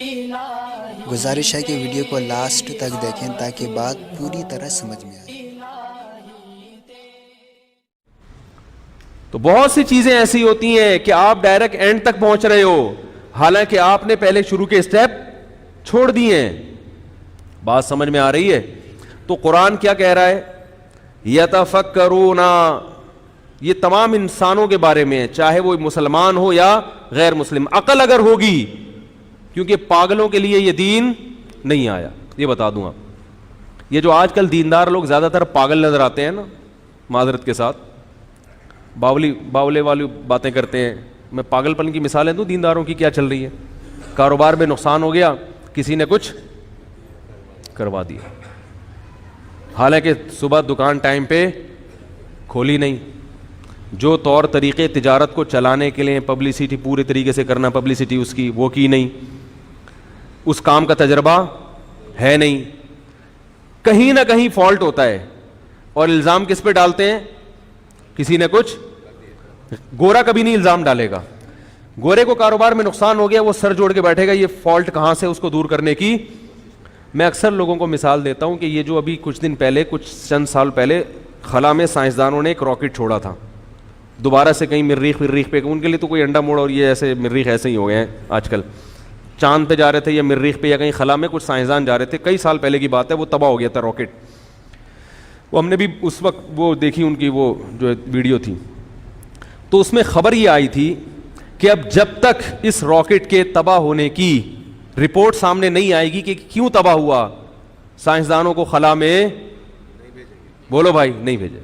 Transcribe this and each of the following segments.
گزارش ہے کہ ویڈیو کو لاسٹ تک دیکھیں تاکہ بات پوری طرح سمجھ میں آئے۔ تو بہت سی چیزیں ایسی ہوتی ہیں کہ آپ ڈائریکٹ اینڈ تک پہنچ رہے ہو، حالانکہ آپ نے پہلے شروع کے اسٹیپ چھوڑ دیے ہیں۔ بات سمجھ میں آ رہی ہے؟ تو قرآن کیا کہہ رہا ہے؟ یتفکرون، یہ تمام انسانوں کے بارے میں ہے، چاہے وہ مسلمان ہو یا غیر مسلم۔ عقل اگر ہوگی، کیونکہ پاگلوں کے لیے یہ دین نہیں آیا، یہ بتا دوں آپ۔ یہ جو آج کل دیندار لوگ زیادہ تر پاگل نظر آتے ہیں نا، معذرت کے ساتھ، باولے والی باتیں کرتے ہیں۔ میں پاگل پن کی مثالیں دوں دینداروں کی کیا چل رہی ہے؟ کاروبار میں نقصان ہو گیا، کسی نے کچھ کروا دیا، حالانکہ صبح دکان ٹائم پہ کھولی نہیں۔ جو طور طریقے تجارت کو چلانے کے لیے پبلسٹی پورے طریقے سے کرنا، پبلسٹی اس کی وہ کی نہیں، اس کام کا تجربہ ہے نہیں، کہیں نہ کہیں فالٹ ہوتا ہے۔ اور الزام کس پہ ڈالتے ہیں؟ کسی نے کچھ، گورا کبھی نہیں الزام ڈالے گا۔ گورے کو کاروبار میں نقصان ہو گیا، وہ سر جوڑ کے بیٹھے گا یہ فالٹ کہاں سے، اس کو دور کرنے کی۔ میں اکثر لوگوں کو مثال دیتا ہوں کہ یہ جو ابھی کچھ دن پہلے، کچھ چند سال پہلے خلا میں سائنسدانوں نے ایک راکٹ چھوڑا تھا، دوبارہ سے کہیں مریخ پہ، ان کے لیے تو کوئی انڈا موڑ اور یہ ایسے مریخ ایسے ہی ہو گئے ہیں آج کل۔ چاند پہ جا رہے تھے یا مریخ پہ یا کہیں خلا میں کچھ سائنسدان جا رہے تھے، کئی سال پہلے کی بات ہے، وہ تباہ ہو گیا تھا راکٹ۔ وہ ہم نے بھی اس وقت وہ دیکھی ان کی وہ جو ویڈیو تھی، تو اس میں خبر یہ آئی تھی کہ اب جب تک اس راکٹ کے تباہ ہونے کی رپورٹ سامنے نہیں آئے گی کہ کیوں تباہ ہوا، سائنسدانوں کو خلا میں بولو بھائی نہیں بھیجے،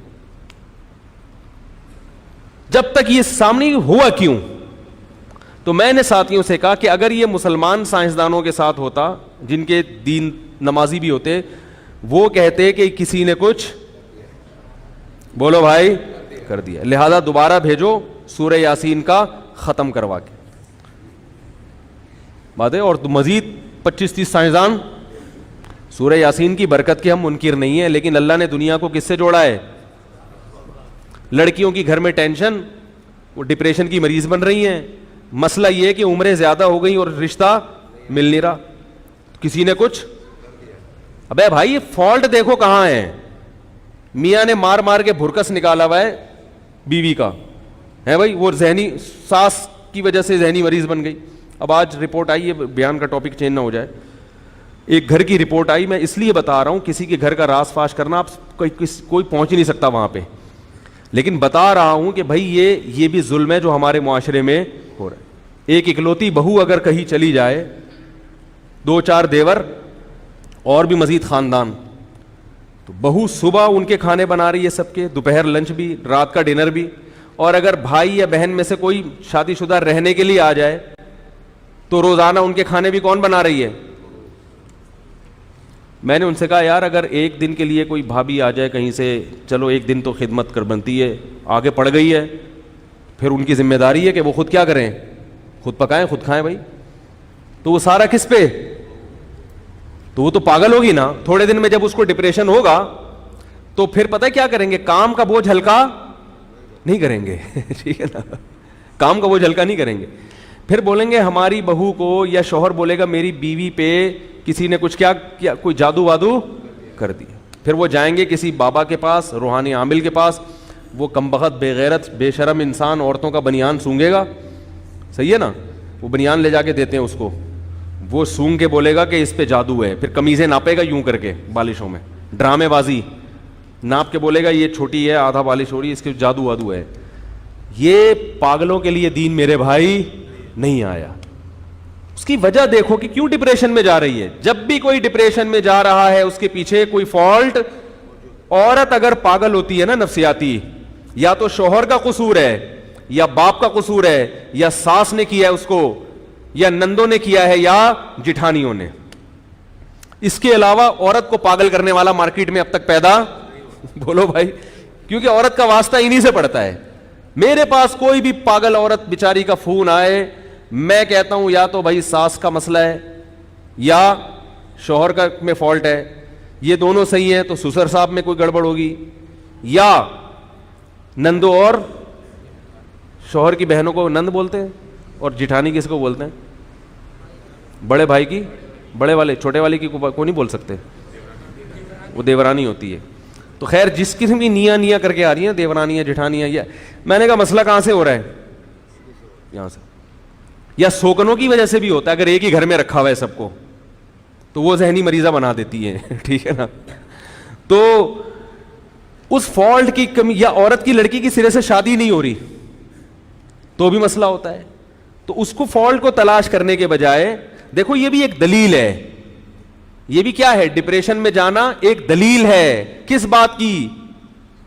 جب تک یہ سامنے ہوا کیوں۔ تو میں نے ساتھیوں سے کہا کہ اگر یہ مسلمان سائنسدانوں کے ساتھ ہوتا، جن کے دین نمازی بھی ہوتے، وہ کہتے کہ کسی نے کچھ بولو بھائی کر دیا، لہذا دوبارہ بھیجو سورہ یاسین کا ختم کروا کے بات ہے۔ اور مزید 25-30 سائنسدان، سورہ یاسین کی برکت کے ہم منکر نہیں ہیں، لیکن اللہ نے دنیا کو کس سے جوڑا ہے؟ لڑکیوں کی گھر میں ٹینشن، وہ ڈپریشن کی مریض بن رہی ہیں، مسئلہ یہ ہے کہ عمریں زیادہ ہو گئی اور رشتہ مل نہیں رہا، کسی نے کچھ۔ ابے بھائی یہ فالٹ دیکھو کہاں ہے، میاں نے مار مار کے بھرکس نکالا ہوا ہے بیوی کا، ہے بھائی، وہ ذہنی ساس کی وجہ سے ذہنی مریض بن گئی۔ اب آج رپورٹ آئی ہے، بیان کا ٹاپک چینج نہ ہو جائے، ایک گھر کی رپورٹ آئی، میں اس لیے بتا رہا ہوں، کسی کے گھر کا راز فاش کرنا آپ کوئی پہنچ ہی نہیں سکتا وہاں پہ، لیکن بتا رہا ہوں کہ بھائی یہ بھی ظلم ہے جو ہمارے معاشرے میں ہو رہا ہے۔ ایک اکلوتی بہو اگر کہیں چلی جائے، 2-4 دیور اور بھی مزید خاندان، تو بہو صبح ان کے کھانے بنا رہی ہے سب کے، دوپہر لنچ بھی، رات کا ڈنر بھی، اور اگر بھائی یا بہن میں سے کوئی شادی شدہ رہنے کے لیے آ جائے تو روزانہ ان کے کھانے بھی کون بنا رہی ہے؟ میں نے ان سے کہا یار اگر ایک دن کے لیے کوئی بھابھی آ جائے کہیں سے، چلو ایک دن تو خدمت کر بنتی ہے، آگے پڑ گئی ہے، پھر ان کی ذمہ داری ہے کہ وہ خود کیا کریں، خود پکائیں خود کھائیں بھائی، تو وہ سارا کس پہ؟ تو وہ تو پاگل ہوگی نا۔ تھوڑے دن میں جب اس کو ڈپریشن ہوگا تو پھر پتہ کیا کریں گے، کام کا بوجھ ہلکا نہیں کریں گے ٹھیک ہے نا، کام کا بوجھ ہلکا نہیں کریں گے، پھر بولیں گے ہماری بہو کو، یا شوہر بولے گا میری بیوی پہ کسی نے کچھ کیا کوئی جادو وادو کر دیا، پھر وہ جائیں گے کسی بابا کے پاس، روحانی عامل کے پاس، وہ کمبخت بے غیرت بے شرم انسان عورتوں کا بنیان سونگے گا، صحیح ہے نا، وہ بنیان لے جا کے دیتے ہیں اس کو، وہ سونگ کے بولے گا کہ اس پہ جادو ہے، پھر قمیضیں ناپے گا یوں کر کے بالشوں میں، ڈرامے بازی ناپ کے بولے گا یہ چھوٹی ہے آدھا بالش ہو رہی ہے، اس کے جادو وادو ہے۔ یہ پاگلوں کے لیے دین میرے بھائی نہیں آیا۔ اس کی وجہ دیکھو کہ کیوں ڈپریشن میں جا رہی ہے۔ جب بھی کوئی ڈپریشن میں جا رہا ہے اس کے پیچھے کوئی فالٹ، عورت اگر پاگل ہوتی ہے نا نفسیاتی، یا تو شوہر کا قصور ہے، یا باپ کا قصور ہے، یا ساس نے کیا ہے اس کو، یا نندوں نے کیا ہے، یا جٹھانیوں نے۔ اس کے علاوہ عورت کو پاگل کرنے والا مارکیٹ میں اب تک پیدا بولو بھائی، کیونکہ عورت کا واسطہ انہی سے پڑتا ہے۔ میرے پاس کوئی بھی پاگل عورت بیچاری کا فون آئے، میں کہتا ہوں یا تو بھائی ساس کا مسئلہ ہے یا شوہر کا میں فالٹ ہے، یہ دونوں صحیح ہیں تو سسر صاحب میں کوئی گڑبڑ ہوگی، یا نندو اور شوہر کی بہنوں کو نند بولتے ہیں اور جٹھانی کس کو بولتے ہیں؟ بڑے بھائی کی, بڑے والے چھوٹے والے کی کو نہیں بول سکتے, وہ دیورانی ہوتی ہے. تو خیر جس قسم کی نیا کر کے آ رہی ہیں دیورانیاں جٹھانیاں, یہ میں نے کہا مسئلہ کہاں سے ہو رہا ہے, یہاں سے. یا سوکنوں کی وجہ سے بھی ہوتا ہے, اگر ایک ہی گھر میں رکھا ہوا ہے سب کو تو وہ ذہنی مریضہ بنا دیتی ہے, ٹھیک ہے نا. تو اس فالٹ کی کمی, یا عورت کی لڑکی کی سرے سے شادی نہیں ہو رہی تو بھی مسئلہ ہوتا ہے. تو اس کو فالٹ کو تلاش کرنے کے بجائے, دیکھو یہ بھی ایک دلیل ہے, یہ بھی کیا ہے, ڈپریشن میں جانا ایک دلیل ہے. کس بات کی,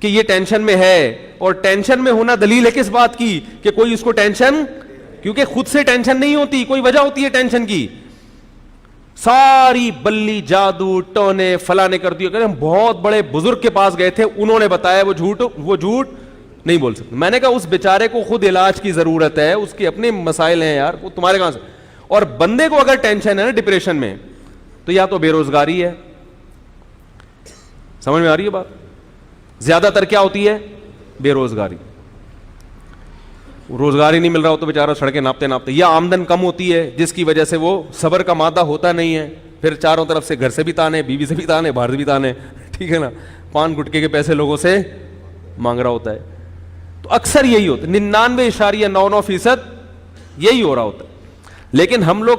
کہ یہ ٹینشن میں ہے, اور ٹینشن میں ہونا دلیل ہے کس بات کی, کہ کوئی اس کو ٹینشن, کیونکہ خود سے ٹینشن نہیں ہوتی, کوئی وجہ ہوتی ہے ٹینشن کی. ساری بلی جادو ٹونے فلاں نے کر دیا. ہم بہت بڑے بزرگ کے پاس گئے تھے, انہوں نے بتایا وہ جھوٹ نہیں بول سکتے. میں نے کہا اس بیچارے کو خود علاج کی ضرورت ہے, اس کے اپنے مسائل ہیں یار, وہ تمہارے کہاں سے. اور بندے کو اگر ٹینشن ہے نا ڈپریشن میں, تو یا تو بے روزگاری ہے, سمجھ میں آ رہی ہے بات, زیادہ تر کیا ہوتی ہے بے روزگاری, روزگار ہی نہیں مل رہا ہو تو بیچارہ سڑکیں ناپتے ناپتے, یا آمدن کم ہوتی ہے جس کی وجہ سے وہ صبر کا مادہ ہوتا نہیں ہے, پھر چاروں طرف سے گھر سے بھی تانے, بیوی سے بھی تانے, باہر سے بھی تانے, ٹھیک ہے نا, پان گٹکے کے پیسے لوگوں سے مانگ رہا ہوتا ہے. تو اکثر یہی ہوتا ہے, 99.99% یہی ہو رہا ہوتا ہے. لیکن ہم لوگ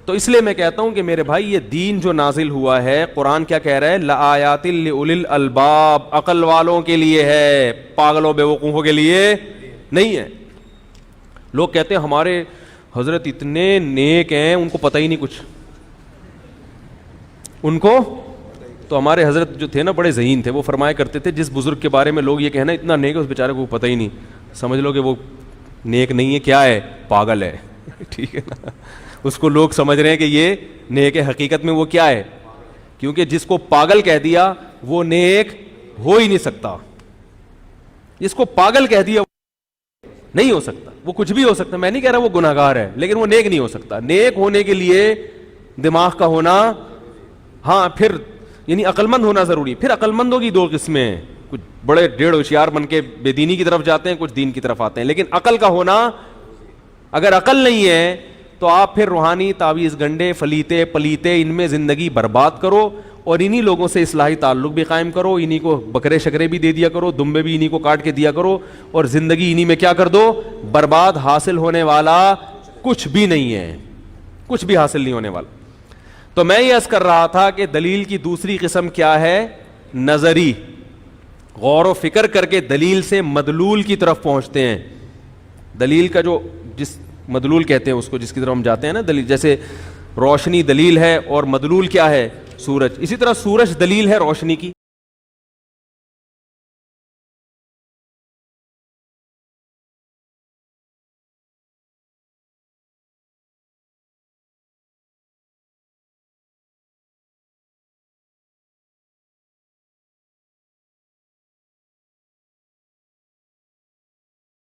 تو, اس لیے میں کہتا ہوں کہ میرے بھائی یہ دین جو نازل ہوا ہے, قرآن کیا کہہ رہا ہے, لآیات لأولی الالباب, عقل والوں کے لیے ہے, پاگلوں بیوقوفوں کے لیے نہیں ہے. لوگ کہتے ہیں ہمارے حضرت اتنے نیک ہیں ان کو پتہ ہی نہیں کچھ, ان کو تو ہمارے حضرت جو تھے نا بڑے ذہین تھے, وہ فرمایا کرتے تھے جس بزرگ کے بارے میں لوگ یہ کہنا اتنا نیک ہے اس بیچارے کو پتہ ہی نہیں, سمجھ لو کہ وہ نیک نہیں ہے, کیا ہے, پاگل ہے, ٹھیک ہے نا. اس کو لوگ سمجھ رہے ہیں کہ یہ نیک ہے, حقیقت میں وہ کیا ہے, کیونکہ جس کو پاگل کہہ دیا وہ نیک ہو ہی نہیں سکتا. جس کو پاگل کہہ دیا نہیں ہو سکتا, وہ کچھ بھی ہو سکتا. میں نہیں کہہ رہا وہ گناہگار ہے, لیکن وہ نیک نہیں ہو سکتا. نیک ہونے کے لیے دماغ کا ہونا, ہاں پھر یعنی عقل مند ہونا ضروری. پھر عقل مندوں کی دو قسمیں ہیں, کچھ بڑے ڈیڑھ ہوشیار بن کے بے دینی کی طرف جاتے ہیں, کچھ دین کی طرف آتے ہیں. لیکن عقل کا ہونا, اگر عقل نہیں ہے تو آپ پھر روحانی تعویذ گنڈے فلیتے پلیتے ان میں زندگی برباد کرو, اور انہی لوگوں سے اصلاحی تعلق بھی قائم کرو, انہی کو بکرے شکرے بھی دے دیا کرو, دمبے بھی انہی کو کاٹ کے دیا کرو, اور زندگی انہی میں کیا کر دو, برباد. حاصل ہونے والا کچھ بھی نہیں ہے, کچھ بھی حاصل نہیں ہونے والا. تو میں یہ عرض کر رہا تھا کہ دلیل کی دوسری قسم کیا ہے, نظری. غور و فکر کر کے دلیل سے مدلول کی طرف پہنچتے ہیں. دلیل کا جو جس مدلول کہتے ہیں اس کو, جس کی طرف ہم جاتے ہیں نا دلیل, جیسے روشنی دلیل ہے اور مدلول کیا ہے, سورج. اسی طرح سورج دلیل ہے روشنی کی.